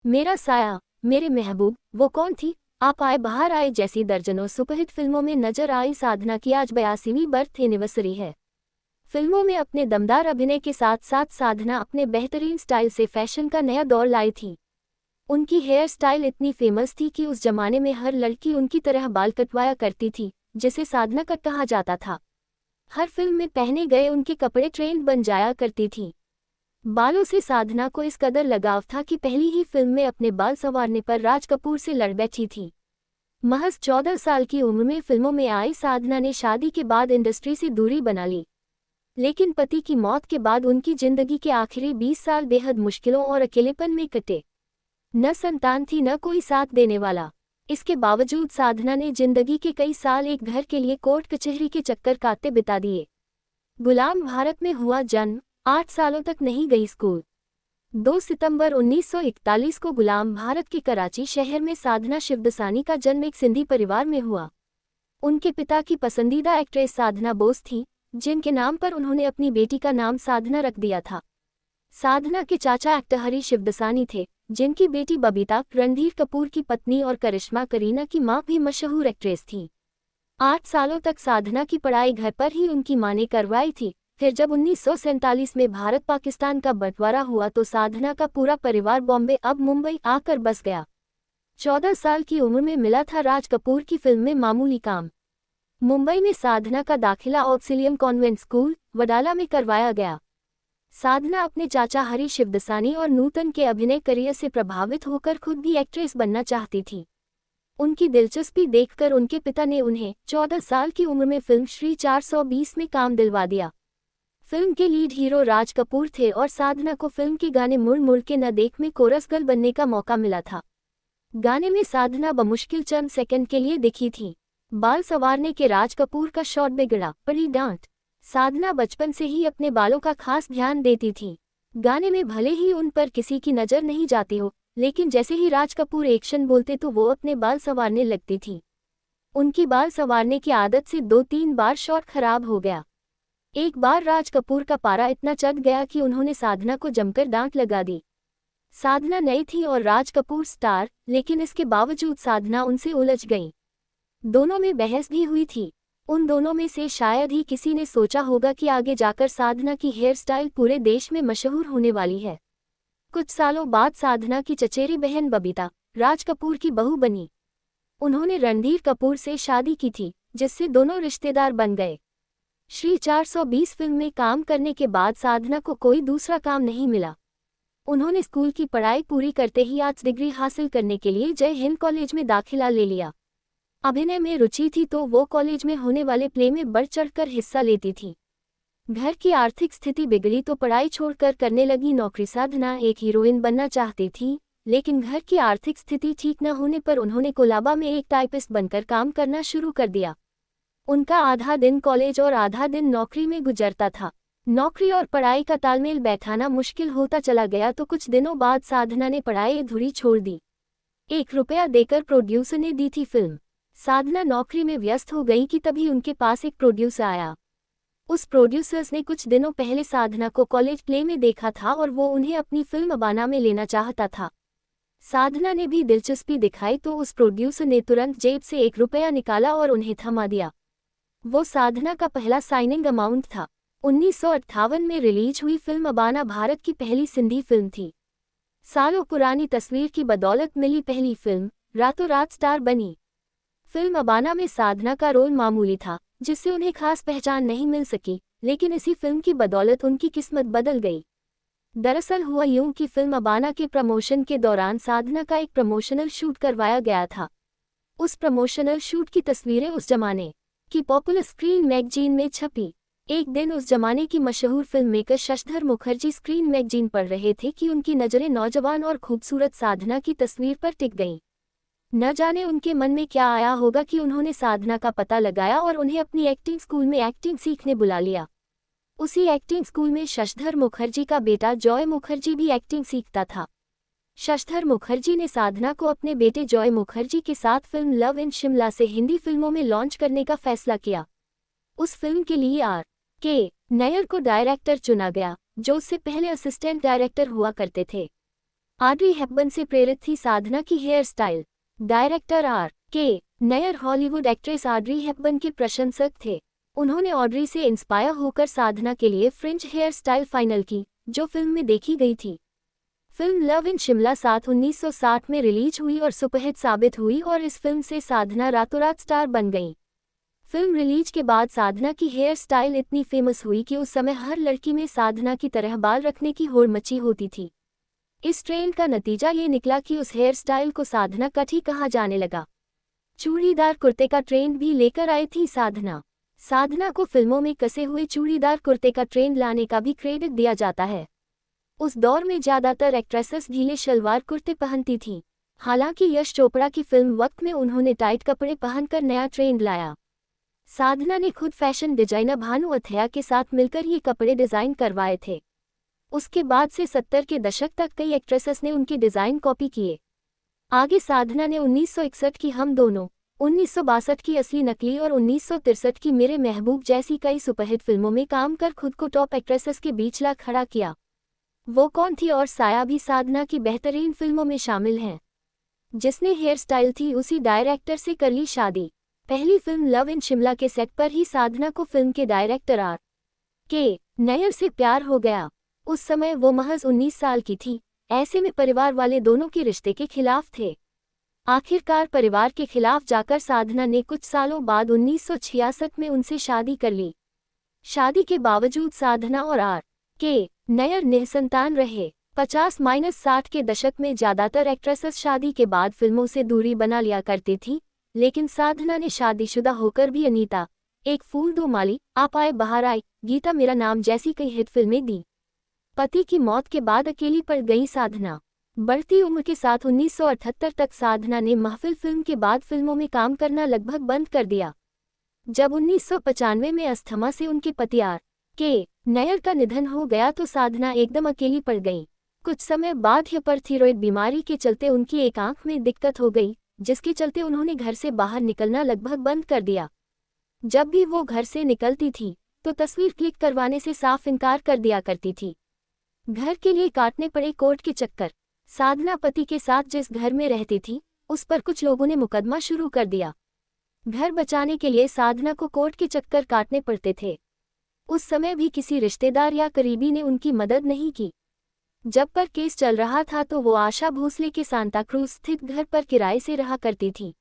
मेरा साया, मेरे महबूब, वो कौन थी, आप आए बाहर आए जैसी दर्जनों सुपरहिट फिल्मों में नजर आई साधना की आज 82वीं बर्थ एनिवर्सरी है। फिल्मों में अपने दमदार अभिनय के साथ साथ साधना अपने बेहतरीन स्टाइल से फैशन का नया दौर लाई थी। उनकी हेयर स्टाइल इतनी फेमस थी कि उस जमाने में हर लड़की उनकी तरह बाल कटवाया करती थी, जिसे साधना कट कहा जाता था। हर फिल्म में पहने गए उनके कपड़े ट्रेंड बन जाया करती थी। बालों से साधना को इस कदर लगाव था कि पहली ही फिल्म में अपने बाल संवारने पर राज कपूर से लड़ बैठी थी। महज 14 साल की उम्र में फिल्मों में आई साधना ने शादी के बाद इंडस्ट्री से दूरी बना ली। लेकिन पति की मौत के बाद उनकी जिंदगी के आखिरी 20 साल बेहद मुश्किलों और अकेलेपन में कटे। न संतान थी न कोई साथ देने वाला। इसके बावजूद साधना ने जिंदगी के कई साल एक घर के लिए कोर्ट कचहरी के चक्कर काटते बिता दिए। गुलाम भारत में हुआ जन्म, 8 सालों तक नहीं गई स्कूल। 2 सितंबर 1941 को गुलाम भारत के कराची शहर में साधना शिवदसानी का जन्म एक सिंधी परिवार में हुआ। उनके पिता की पसंदीदा एक्ट्रेस साधना बोस थी, जिनके नाम पर उन्होंने अपनी बेटी का नाम साधना रख दिया था। साधना के चाचा एक्टर हरी शिवदसानी थे, जिनकी बेटी बबीता रणधीर कपूर की पत्नी और करिश्मा करीना की मां भी मशहूर एक्ट्रेस थी। 8 सालों तक साधना की पढ़ाई घर पर ही उनकी मां ने करवाई थी। फिर जब 1947 में भारत पाकिस्तान का बंटवारा हुआ तो साधना का पूरा परिवार बॉम्बे अब मुंबई आकर बस गया। 14 साल की उम्र में मिला था राज कपूर की फिल्म में मामूली काम। मुंबई में साधना का दाखिला ऑक्सिलियम कॉन्वेंट स्कूल, वडाला में करवाया गया। साधना अपने चाचा हरी शिवदसानी और नूतन के अभिनय करियर से प्रभावित होकर खुद भी एक्ट्रेस बनना चाहती थी। उनकी दिलचस्पी देखकर उनके पिता ने उन्हें 14 साल की उम्र में फिल्म श्री 420 में काम दिलवा दिया। फिल्म के लीड हीरो राज कपूर थे और साधना को फिल्म के गाने मुड़ मुड़ के न देख में कोरस गर्ल बनने का मौका मिला था। गाने में साधना बमुश्किल चंद सेकंड के लिए दिखी थी। बाल संवारने के राज कपूर का शॉट बिगड़ा, पड़ी डांट। साधना बचपन से ही अपने बालों का खास ध्यान देती थी। गाने में भले ही उन पर किसी की नजर नहीं जाती हो, लेकिन जैसे ही राज कपूर एक्शन बोलते तो वो अपने बाल संवारने लगती थी। उनकी बाल संवारने की आदत से 2-3 बार शॉट खराब हो गया। एक बार राज कपूर का पारा इतना चढ़ गया कि उन्होंने साधना को जमकर डांट लगा दी। साधना नई थी और राज कपूर स्टार, लेकिन इसके बावजूद साधना उनसे उलझ गई। दोनों में बहस भी हुई थी। उन दोनों में से शायद ही किसी ने सोचा होगा कि आगे जाकर साधना की हेयर स्टाइल पूरे देश में मशहूर होने वाली है। कुछ सालों बाद साधना की चचेरी बहन बबीता राज कपूर की बहू बनी। उन्होंने रणधीर कपूर से शादी की थी, जिससे दोनों रिश्तेदार बन गए। श्री 420 फिल्म में काम करने के बाद साधना को कोई दूसरा काम नहीं मिला। उन्होंने स्कूल की पढ़ाई पूरी करते ही आर्ट्स डिग्री हासिल करने के लिए जय हिंद कॉलेज में दाखिला ले लिया। अभिनय में रुचि थी तो वो कॉलेज में होने वाले प्ले में बढ़ चढ़कर हिस्सा लेती थी। घर की आर्थिक स्थिति बिगड़ी तो पढ़ाई छोड़कर करने लगी नौकरी। साधना एक हीरोइन बनना चाहती थी, लेकिन घर की आर्थिक स्थिति ठीक न होने पर उन्होंने कोलाबा में एक टाइपिस्ट बनकर काम करना शुरू कर दिया। उनका आधा दिन कॉलेज और आधा दिन नौकरी में गुजरता था। नौकरी और पढ़ाई का तालमेल बैठाना मुश्किल होता चला गया तो कुछ दिनों बाद साधना ने पढ़ाई अधूरी छोड़ दी। ₹1 देकर प्रोड्यूसर ने दी थी फिल्म। साधना नौकरी में व्यस्त हो गई कि तभी उनके पास एक प्रोड्यूसर आया। उस प्रोड्यूसर्स ने कुछ दिनों पहले साधना को कॉलेज प्ले में देखा था और वो उन्हें अपनी फिल्म अबाना में लेना चाहता था। साधना ने भी दिलचस्पी दिखाई तो उस प्रोड्यूसर ने तुरंत जेब से ₹1 निकाला और उन्हें थमा दिया। वो साधना का पहला साइनिंग अमाउंट था। 1958 में रिलीज हुई फिल्म अबाना भारत की पहली सिंधी फिल्म थी। सालों पुरानी तस्वीर की बदौलत मिली पहली फिल्म, रातों रात स्टार बनी। फिल्म अबाना में साधना का रोल मामूली था, जिससे उन्हें खास पहचान नहीं मिल सकी, लेकिन इसी फिल्म की बदौलत उनकी किस्मत बदल गई। दरअसल हुआ यूं कि फिल्म अबाना के प्रमोशन के दौरान साधना का एक प्रमोशनल शूट करवाया गया था। उस प्रमोशनल शूट की तस्वीरें उस जमाने की पॉपुलर स्क्रीन मैगजीन में छपी। एक दिन उस जमाने की मशहूर film maker Sashadhar Mukherjee screen magazine पढ़ रहे थे कि उनकी नज़रें नौजवान और खूबसूरत साधना की तस्वीर पर टिक गईं। न जाने उनके मन में क्या आया होगा कि उन्होंने साधना का पता लगाया और उन्हें अपनी एक्टिंग स्कूल में एक्टिंग सीखने बुला लिया। उसी एक्टिंग स्कूल में शशधर मुखर्जी का बेटा जॉय मुखर्जी भी एक्टिंग सीखता था। शशधर मुखर्जी ने साधना को अपने बेटे जॉय मुखर्जी के साथ फिल्म लव इन शिमला से हिंदी फिल्मों में लॉन्च करने का फैसला किया। उस फिल्म के लिए R.K. नैयर को डायरेक्टर चुना गया, जो उससे पहले असिस्टेंट डायरेक्टर हुआ करते थे। ऑड्री हेपबर्न से प्रेरित थी साधना की hair style. Director R.K. Nayyar Hollywood actress Audrey Hepburn के प्रशंसक थे। उन्होंने ऑड्री से इंस्पायर होकर साधना के लिए फ्रिंज हेयर स्टाइल फाइनल की, जो फिल्म में देखी गई थी। फिल्म लव इन शिमला 1960 में रिलीज हुई और सुपरहिट साबित हुई और इस फिल्म से साधना रातों-रात स्टार बन गईं। फिल्म रिलीज के बाद साधना की हेयर स्टाइल इतनी फेमस हुई कि उस समय हर लड़की में साधना की तरह बाल रखने की होड़ मची होती थी। इस ट्रेंड का नतीजा ये निकला कि उस हेयर स्टाइल को साधना कट ही कहा जाने लगा। चूड़ीदार कुर्ते का ट्रेंड भी लेकर आई थी साधना। साधना को फिल्मों में कसे हुए चूड़ीदार कुर्ते का ट्रेंड लाने का भी क्रेडिट दिया जाता है। उस दौर में ज्यादातर एक्ट्रेसेस ढीले शलवार कुर्ते पहनती थीं। हालांकि यश चोपड़ा की फिल्म वक्त में उन्होंने टाइट कपड़े पहनकर नया ट्रेंड लाया। साधना ने खुद फैशन डिजाइनर भानु अथैया के साथ मिलकर ये कपड़े डिजाइन करवाए थे। उसके बाद से 70 के दशक तक कई एक्ट्रेसेस ने उनके डिजाइन कॉपी किए। आगे साधना ने 1961 की हम दोनों, 1962 की असली नकली और 1963 की मेरे महबूब जैसी कई सुपरहिट फिल्मों में काम कर खुद को टॉप एक्ट्रेसेस के बीच ला खड़ा किया। वो कौन थी और साया भी साधना की बेहतरीन फिल्मों में शामिल हैं। जिसने हेयर स्टाइल थी उसी डायरेक्टर से कर ली शादी। पहली फिल्म लव इन शिमला के सेट पर ही साधना को फिल्म के डायरेक्टर R.K. नयर से प्यार हो गया। उस समय वो महज 19 साल की थी। ऐसे में परिवार वाले दोनों के रिश्ते के खिलाफ थे। आखिरकार परिवार के खिलाफ जाकर साधना ने कुछ सालों बाद 1966 में उनसे शादी कर ली। शादी के बावजूद साधना और R.K. नयर निसंतान रहे। 50-60 के दशक में ज्यादातर एक्ट्रेसेस शादी के बाद फिल्मों से दूरी बना लिया करती थी, लेकिन साधना ने शादीशुदा होकर भी अनीता, एक फूल दो माली, आप आए बहार आई, गीता मेरा नाम जैसी कई हिट फिल्में दी। पति की मौत के बाद अकेली पड़ गई साधना। बढ़ती उम्र के साथ 1978 तक साधना ने महफिल फिल्म के बाद फिल्मों में काम करना लगभग बंद कर दिया। जब 1995 में अस्थमा से उनके पति R.K. नयर का निधन हो गया तो साधना एकदम अकेली पड़ गई। कुछ समय बाद हाइपरथायरॉइड बीमारी के चलते उनकी एक आंख में दिक्कत हो गई, जिसके चलते उन्होंने घर से बाहर निकलना लगभग बंद कर दिया। जब भी वो घर से निकलती थी तो तस्वीर क्लिक करवाने से साफ इनकार कर दिया करती थी। घर के लिए काटने पड़े कोर्ट के चक्कर। साधना पति के साथ जिस घर में रहती थी उस पर कुछ लोगों ने मुकदमा शुरू कर दिया। घर बचाने के लिए साधना को कोर्ट के चक्कर काटने पड़ते थे। उस समय भी किसी रिश्तेदार या करीबी ने उनकी मदद नहीं की। जब पर केस चल रहा था तो वो आशा भोसले के सांता क्रूज स्थित घर पर किराए से रहा करती थी।